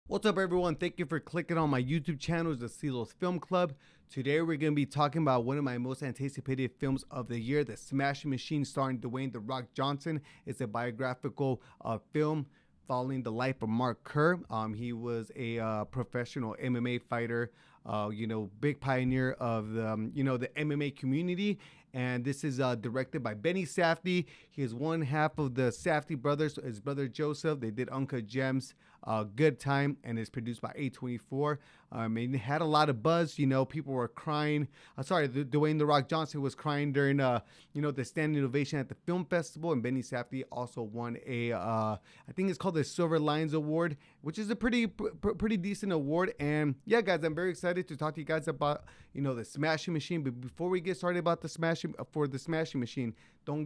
What's up, everyone? Thank you for clicking on my YouTube channel, the Silos Film Club. Today, we're going to be talking about one of my most anticipated films of the year, The Smashing Machine, starring Dwayne "The Rock" Johnson. It's a biographical film following the life of Mark Kerr. He was a professional MMA fighter, big pioneer of the MMA community. And this is directed by Benny Safdie. He is one half of the Safdie brothers. His brother Joseph. They did Uncut Gems, Good Time, and is produced by A24. It had a lot of buzz. People were crying. Dwayne "The Rock" Johnson was crying during the standing ovation at the film festival. And Benny Safdie also won I think it's called the Silver Lions Award, which is a pretty decent award. And yeah, guys, I'm very excited to talk to you guys about the Smashing Machine. But before we get started about the Smashing Machine, don't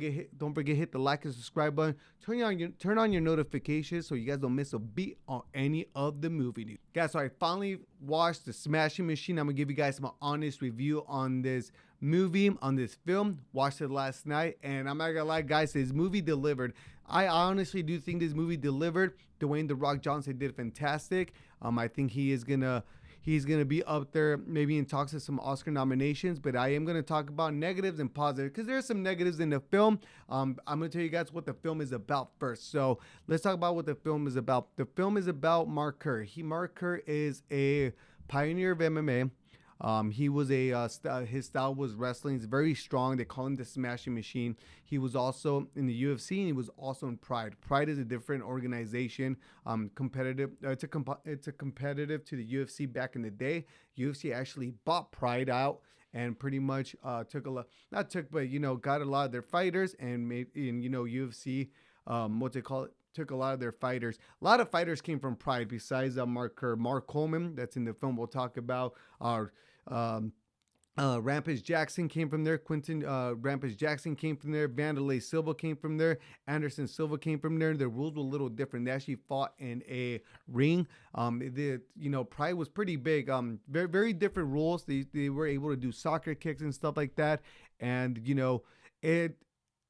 forget to hit the like and subscribe button. Turn on your notifications so you guys don't miss a beat on any of the movie news. Guys, so I finally watched the Smashing Machine. I'm gonna give you guys some honest review on this movie, on this film. Watched it last night, and I'm not gonna lie, guys, this movie delivered. I honestly do think this movie delivered. Dwayne "The Rock" Johnson did fantastic. I think he's gonna be up there maybe in talks of some Oscar nominations, but I am gonna talk about negatives and positives because there's some negatives in the film. I'm gonna tell you guys what the film is about first. So let's talk about what the film is about. The film is about Mark Kerr. Mark Kerr is a pioneer of MMA. He was his style was wrestling. He's very strong. They call him the Smashing Machine. He was also in the UFC, and he was also in Pride. Pride is a different organization, competitive. It's a competitive to the UFC back in the day. UFC actually bought Pride out and pretty much got a lot of their fighters and made in UFC. Took a lot of their fighters. A lot of fighters came from Pride besides Mark Kerr. Mark Coleman, that's in the film we'll talk about. Um, Rampage Jackson came from there. Rampage Jackson came from there. Vanderlei Silva came from there. Anderson Silva came from there. The rules were a little different. They actually fought in a ring. Pride was pretty big. Very, very different rules. They were able to do soccer kicks and stuff like that. And, it.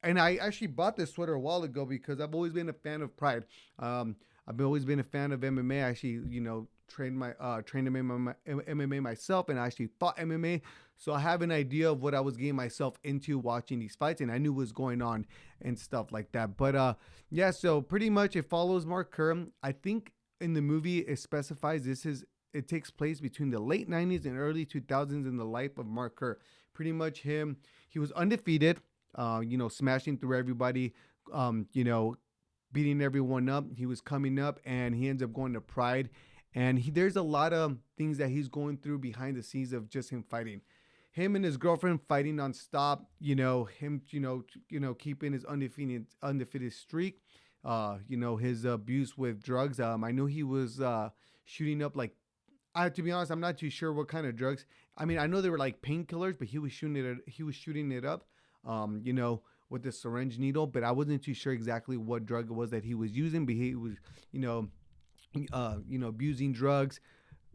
And I actually bought this sweater a while ago because I've always been a fan of Pride. I've always been a fan of MMA. I actually, trained MMA myself, and I actually fought MMA. So I have an idea of what I was getting myself into watching these fights, and I knew what was going on and stuff like that. But yeah, so pretty much it follows Mark Kerr. I think in the movie it specifies it takes place between the late 90s and early 2000s in the life of Mark Kerr. Pretty much he was undefeated. Smashing through everybody, beating everyone up. He was coming up, and he ends up going to Pride. And there's a lot of things that he's going through behind the scenes of just him fighting. Him and his girlfriend fighting nonstop. Him, keeping his undefeated streak. His abuse with drugs. I know he was shooting up like. To be honest, I'm not too sure what kind of drugs. I mean, I know they were like painkillers, but he was shooting it up. With the syringe needle, but I wasn't too sure exactly what drug it was that he was using. But he was, abusing drugs,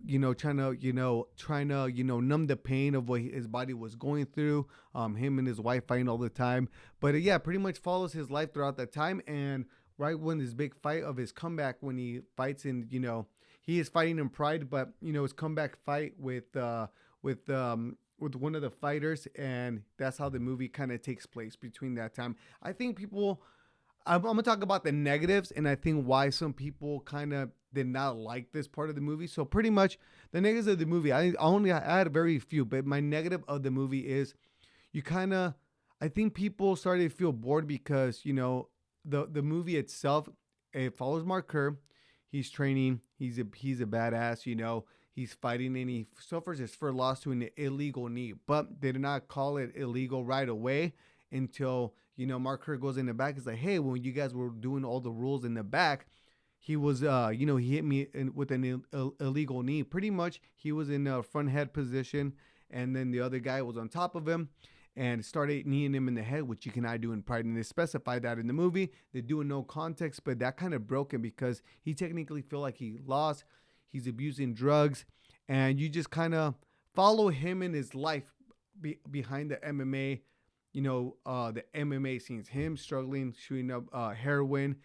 trying to numb the pain of what his body was going through. Him and his wife fighting all the time. But yeah, pretty much follows his life throughout that time. And right when this big fight of his comeback, when he fights in, he is fighting in Pride, but his comeback fight with one of the fighters, and that's how the movie kind of takes place between that time. I think I'm gonna talk about the negatives, and I think why some people kind of did not like this part of the movie. So pretty much the negatives of the movie, I had very few, but my negative of the movie is I think people started to feel bored because the movie itself, it follows Mark Kerr. He's training. He's a badass. He's fighting, and he suffers his first loss to an illegal knee. But they did not call it illegal right away until, Mark Kerr goes in the back. It's like, hey, when you guys were doing all the rules in the back, he was, he hit me with an illegal knee. Pretty much, he was in a front head position, and then the other guy was on top of him and started kneeing him in the head, which you cannot do in Pride. And they specify that in the movie. They do in no context, but that kind of broke him because he technically feel like he lost. He's abusing drugs, and you just kind of follow him in his life behind the MMA, the MMA scenes, him struggling, shooting up heroin,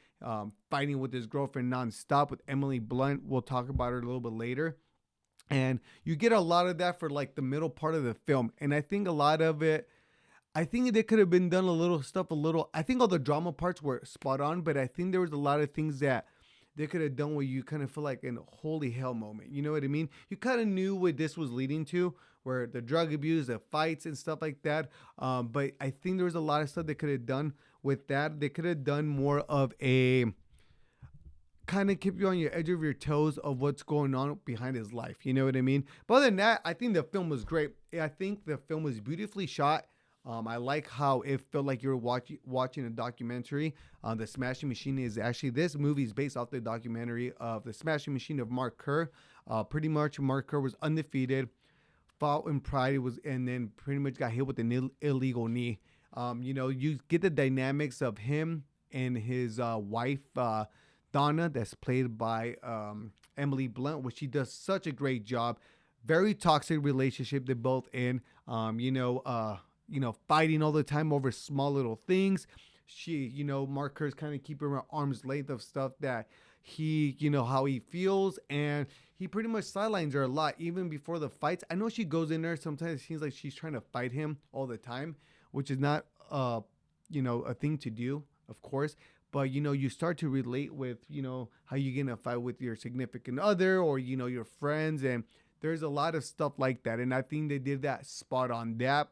fighting with his girlfriend nonstop with Emily Blunt. We'll talk about her a little bit later. And you get a lot of that for like the middle part of the film. And I think a lot of it, I think they could have been done a little stuff, a little. I think all the drama parts were spot on, but I think there was a lot of things that they could have done where you kind of feel like an holy hell moment. You know what I mean? You kind of knew what this was leading to, where the drug abuse, the fights, and stuff like that. But I think there was a lot of stuff they could have done with that. They could have done more of a kind of keep you on your edge of your toes of what's going on behind his life. You know what I mean? But other than that, I think the film was great. I think the film was beautifully shot. I like how it felt like you were watching a documentary. The Smashing Machine is actually, this movie is based off the documentary of the Smashing Machine of Mark Kerr. Pretty much Mark Kerr was undefeated, fought in Pride, and then pretty much got hit with an illegal knee. You get the dynamics of him and his wife, Donna, that's played by Emily Blunt, which she does such a great job. Very toxic relationship they're both in. Fighting all the time over small little things. Mark Kerr's kind of keeping her arm's length of stuff that he, how he feels, and he pretty much sidelines her a lot, even before the fights. I know she goes in there. Sometimes it seems like she's trying to fight him all the time, which is not, a thing to do, of course. But, you start to relate with, how you're going to fight with your significant other or, your friends. And there's a lot of stuff like that. And I think they did that spot on. That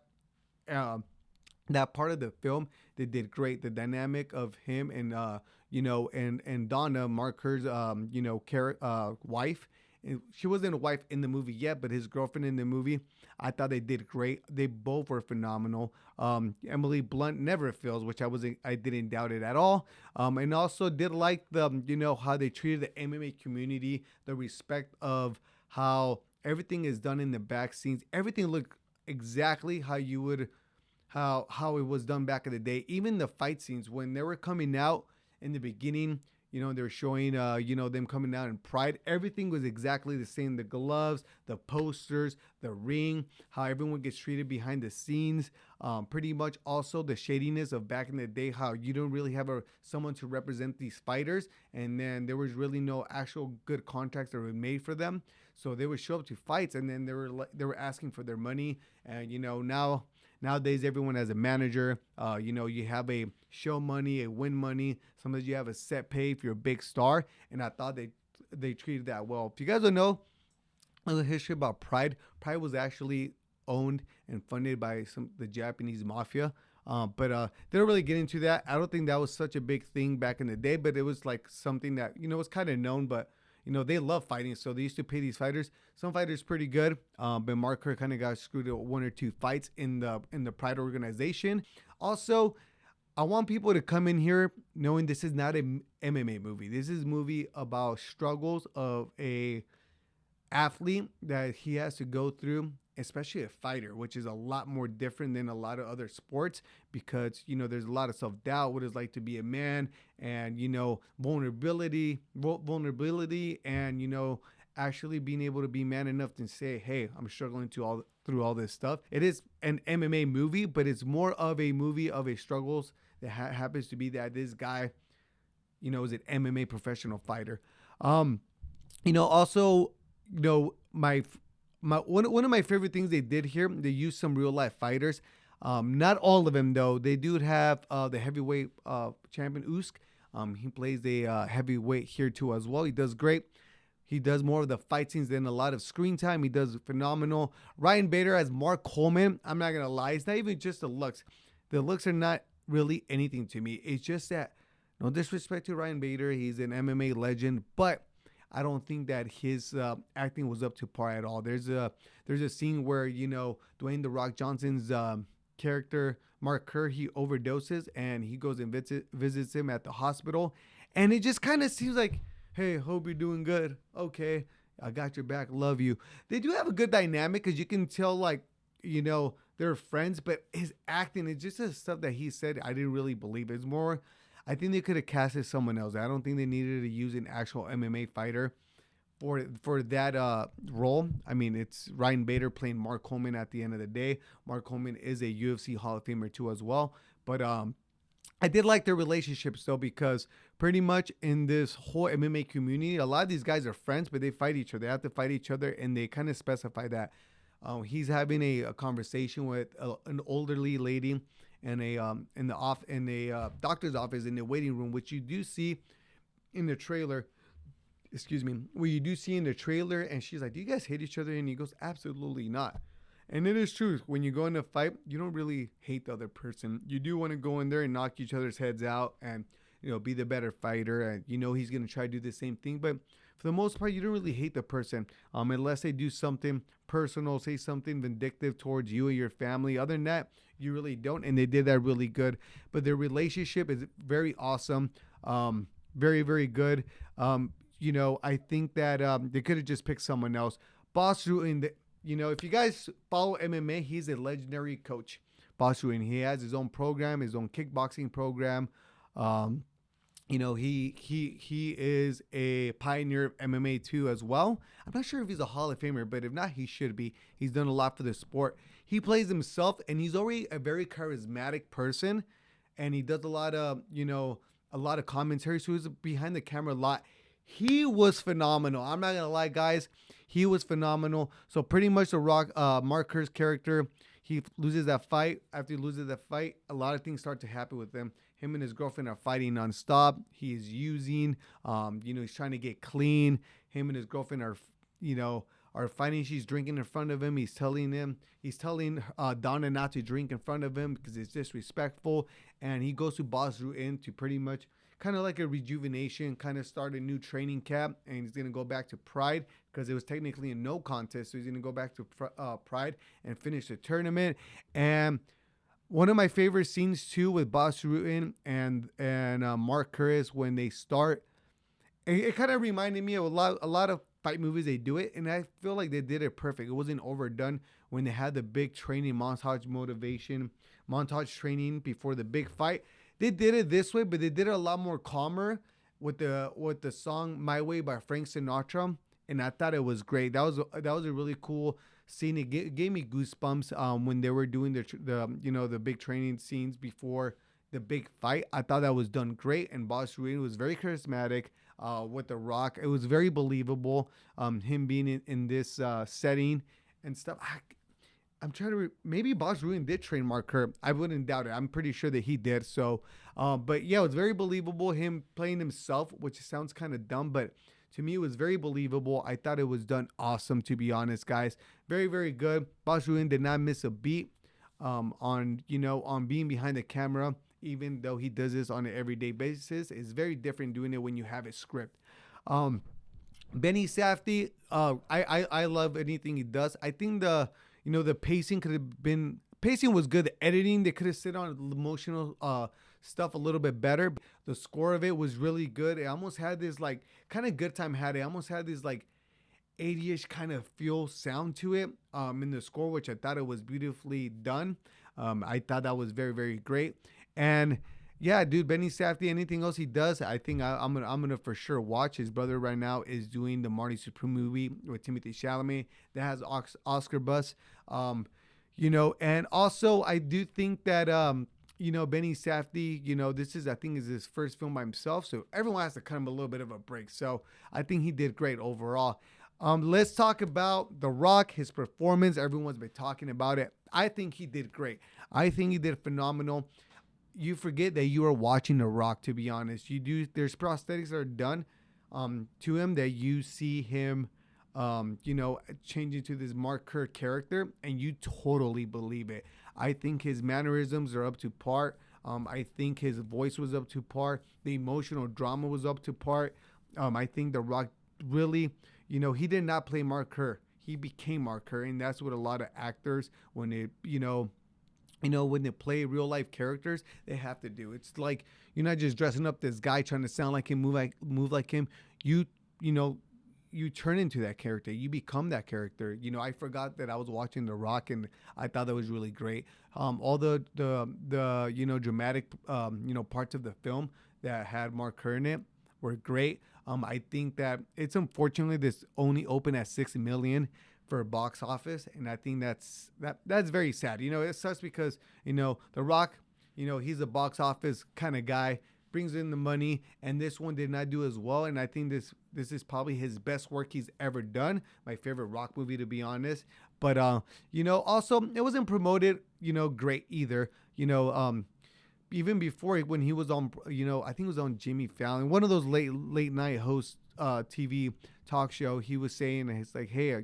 part of the film, they did great. The dynamic of him and and Donna, Mark Kerr's wife. And she wasn't a wife in the movie yet, but his girlfriend in the movie, I thought they did great. They both were phenomenal. Emily Blunt never fails, which I didn't doubt it at all. And also did like how they treated the MMA community, the respect of how everything is done in the back scenes. Everything looked exactly how you would how it was done back in the day. Even the fight scenes when they were coming out in the beginning, they were showing them coming out in Pride. Everything was exactly the same. The gloves, the posters, the ring, how everyone gets treated behind the scenes. Pretty much also the shadiness of back in the day, how you don't really have someone to represent these fighters, and then there was really no actual good contracts that were made for them. So they would show up to fights, and then they were asking for their money. And nowadays everyone has a manager. You have a show money, a win money. Sometimes you have a set pay if you're a big star. And I thought they treated that well. If you guys don't know a little history about Pride, Pride was actually owned and funded by the Japanese mafia. But they don't really get into that. I don't think that was such a big thing back in the day, but it was like something that was kind of known. But they love fighting, so they used to pay these fighters. Some fighters pretty good, but Mark Kerr kind of got screwed at one or two fights in the Pride organization. Also, I want people to come in here knowing this is not an MMA movie. This is a movie about struggles of a athlete that he has to go through, especially a fighter, which is a lot more different than a lot of other sports because, there's a lot of self-doubt, what it's like to be a man and, vulnerability and, actually being able to be man enough to say, hey, I'm struggling through all this stuff. It is an MMA movie, but it's more of a movie of a struggles that happens to be that this guy, is an MMA professional fighter. Also, my one of my favorite things they did here, they used some real life fighters. Not all of them though. They do have the heavyweight champion Usyk. He plays a heavyweight here too as well. He does great. He does more of the fight scenes than a lot of screen time. He does phenomenal. Ryan Bader as Mark Coleman. I'm not gonna lie, it's not even just the looks. The looks are not really anything to me. It's just that, no disrespect to Ryan Bader, he's an MMA legend, but I don't think that his acting was up to par at all. There's a scene where Dwayne "The Rock" Johnson's character Mark Kerr, he overdoses and he goes and visits him at the hospital, and it just kind of seems like, hey, hope you're doing good. Okay, I got your back. Love you. They do have a good dynamic because you can tell they're friends, but his acting is just the stuff that he said I didn't really believe. It's more, I think they could have casted someone else. I don't think they needed to use an actual MMA fighter for that role. I mean, it's Ryan Bader playing Mark Coleman at the end of the day. Mark Coleman is a UFC Hall of Famer too as well. But I did like their relationships though, because pretty much in this whole MMA community, a lot of these guys are friends, but they fight each other. They have to fight each other, and they kind of specify that he's having a conversation with an elderly lady in a doctor's office in the waiting room, which you do see in the trailer. Excuse me, where you do see in the trailer, and she's like, "Do you guys hate each other?" And he goes, "Absolutely not." And it is true. When you go in a fight, you don't really hate the other person. You do want to go in there and knock each other's heads out, and be the better fighter. And he's gonna try to do the same thing. But for the most part, you don't really hate the person, unless they do something personal, say something vindictive towards you or your family. Other than that, you really don't. And they did that really good. But their relationship is very awesome. Very, very good. I think that they could have just picked someone else. Boss Rutan, if you guys follow MMA, he's a legendary coach. Boss Rutan, he has his own program, his own kickboxing program. He is a pioneer of MMA too as well. I'm not sure if he's a Hall of Famer, but if not, he should be. He's done a lot for the sport. He plays himself, and he's already a very charismatic person, and he does a lot of commentary. So he's behind the camera a lot. He was phenomenal. I'm not gonna lie, guys. He was phenomenal. So pretty much the Rock, Mark Kerr's character, he loses that fight. After he loses that fight, a lot of things start to happen with him. Him and his girlfriend are fighting nonstop. He is using, he's trying to get clean. Him and his girlfriend are fighting. She's drinking in front of him. He's telling Donna not to drink in front of him because it's disrespectful. And he goes to Boss Rutan to pretty much kind of like a rejuvenation, kind of start a new training camp, and he's going to go back to Pride because it was technically a no contest. So he's going to go back to Pride and finish the tournament. And one of my favorite scenes too with Boss Rutan and Mark Kerr is when they start. It kind of reminded me of a lot of fight movies. They do it, and I feel like they did it perfect. It wasn't overdone when they had the big training montage training before the big fight. They did it this way, but they did it a lot more calmer with the song "My Way" by Frank Sinatra, and I thought it was great. That was a really cool scene. It gave me goosebumps when they were doing the big training scenes before the big fight. I thought that was done great, and Boss Rutan was very charismatic with The Rock. It was very believable, him being in this setting and stuff. I'm trying to maybe Boss Rutan did train Mark Kerr. I wouldn't doubt it. I'm pretty sure that he did. So, but yeah, it was very believable. Him playing himself, which sounds kind of dumb, but to me, it was very believable. I thought it was done awesome, to be honest, guys. Very, very good. Boss Rutan did not miss a beat on being behind the camera, even though he does this on an everyday basis. It's very different doing it when you have a script. Benny Safdie, I love anything he does. I think the pacing pacing was good. The editing, they could have sit on emotional stuff a little bit better. The score of it was really good. It almost had this like kind of good time had it. Almost had this like 80ish kind of feel sound to it in the score, which I thought it was beautifully done. I thought that was very, very great. And yeah, dude, Benny Safdie, anything else he does, I think I'm gonna for sure watch. His brother right now is doing the Marty Supreme movie with Timothée Chalamet that has Oscar buzz. And also I do think that Benny Safdie, this is I think is his first film by himself, so everyone has to cut him a little bit of a break. So I think he did great overall. Let's talk about The Rock, his performance. Everyone's been talking about it. I think he did great. I think he did phenomenal. You forget that you are watching The Rock, to be honest. There's prosthetics that are done to him that you see him changing to this Mark Kerr character, and you totally believe it. I think his mannerisms are up to par. I think his voice was up to par. The emotional drama was up to par. I think The Rock really, he did not play Mark Kerr. He became Mark Kerr, and that's what a lot of actors, when they, when they play real life characters, they have to do. It's like you're not just dressing up this guy trying to sound like him, move like him. You turn into that character. You become that character. I forgot that I was watching The Rock, and I thought that was really great. All the dramatic parts of the film that had Mark Kerr in it were great. I think that it's unfortunately this only opened at 6 million for box office, and I think that's very sad. It sucks because The Rock, he's a box office kind of guy, brings in the money, and this one did not do as well. And I think this is probably his best work he's ever done. My favorite Rock movie, to be honest. But also it wasn't promoted, great either. Even before when he was on, I think it was on Jimmy Fallon, one of those late night host TV talk show. He was saying, it's like, hey,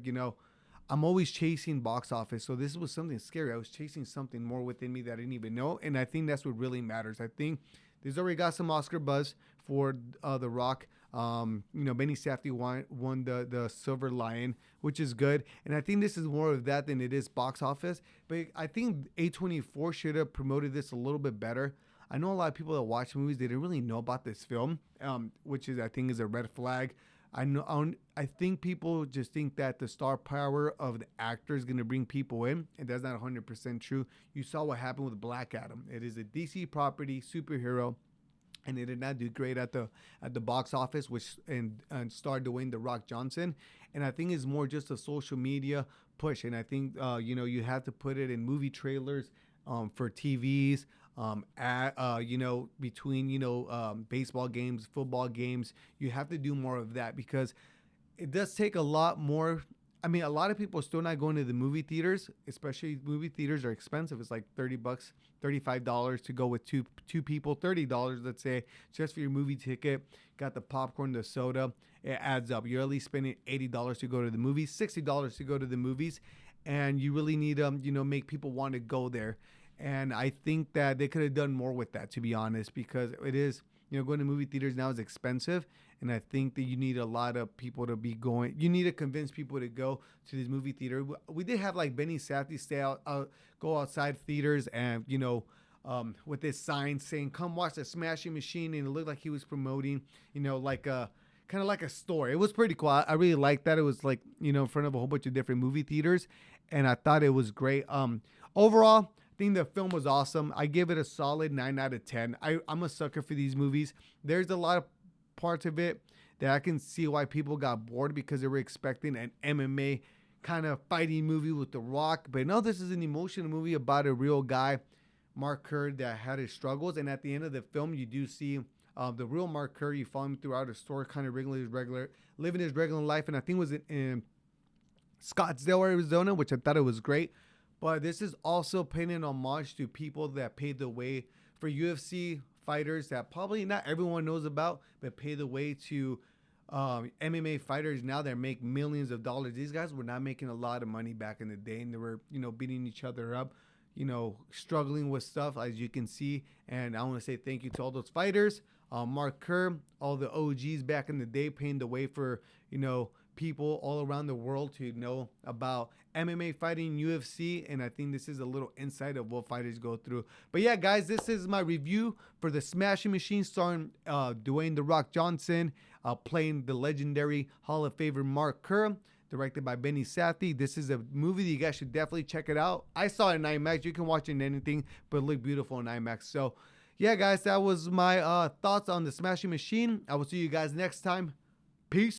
I'm always chasing box office. So this was something scary. I was chasing something more within me that I didn't even know. And I think that's what really matters. I think this already got some Oscar buzz for The Rock. Benny Safdie won the Silver Lion, which is good. And I think this is more of that than it is box office. But I think A24 should have promoted this a little bit better. I know a lot of people that watch movies, they didn't really know about this film, which I think is a red flag. I think people just think that the star power of the actor is going to bring people in, and that's not 100% true. You saw what happened with Black Adam. It is a DC property, superhero, and it did not do great at the box office, which and starred Dwayne "The Rock" Johnson. And I think it's more just a social media push. And I think you have to put it in movie trailers, for TVs, between baseball games, football games. You have to do more of that because it does take a lot more. I mean, a lot of people are still not going to the movie theaters, especially movie theaters are expensive. It's like $30, $35 to go with two people, $30, let's say, just for your movie ticket. Got the popcorn, the soda. It adds up. You're at least spending $80 to go to the movies, $60 to go to the movies, and you really need make people want to go there. And I think that they could have done more with that, to be honest, because it is, going to movie theaters now is expensive. And I think that you need a lot of people to be going. You need to convince people to go to this movie theater. We did have like Benny Safdie go outside theaters and, with this sign saying, come watch the Smashing Machine. And it looked like he was promoting, like a kind of like a store. It was pretty cool. I really liked that. It was like, in front of a whole bunch of different movie theaters. And I thought it was great. Overall, I think the film was awesome. I give it a solid 9 out of 10. I'm a sucker for these movies. There's a lot of parts of it that I can see why people got bored because they were expecting an MMA kind of fighting movie with The Rock. But no, this is an emotional movie about a real guy, Mark Kerr, that had his struggles. And at the end of the film, you do see the real Mark Kerr. You follow him throughout his story, kind of living his regular life. And I think it was in Scottsdale, Arizona, which I thought it was great. But this is also paying an homage to people that paved the way for UFC fighters that probably not everyone knows about, but paved the way to MMA fighters now that make millions of dollars. These guys were not making a lot of money back in the day, and they were, beating each other up, struggling with stuff, as you can see. And I want to say thank you to all those fighters, Mark Kerr, all the OGs back in the day, paving the way for, people all around the world to know about MMA fighting, UFC, and I think this is a little insight of what fighters go through. But yeah, guys, this is my review for the Smashing Machine, starring Dwayne "The Rock" Johnson, playing the legendary Hall of Famer Mark Kerr, directed by Benny Safdie. This is a movie that you guys should definitely check it out. I saw it in IMAX. You can watch it in anything, but it looked beautiful in IMAX. So yeah, guys, that was my thoughts on the Smashing Machine. I will see you guys next time. Peace.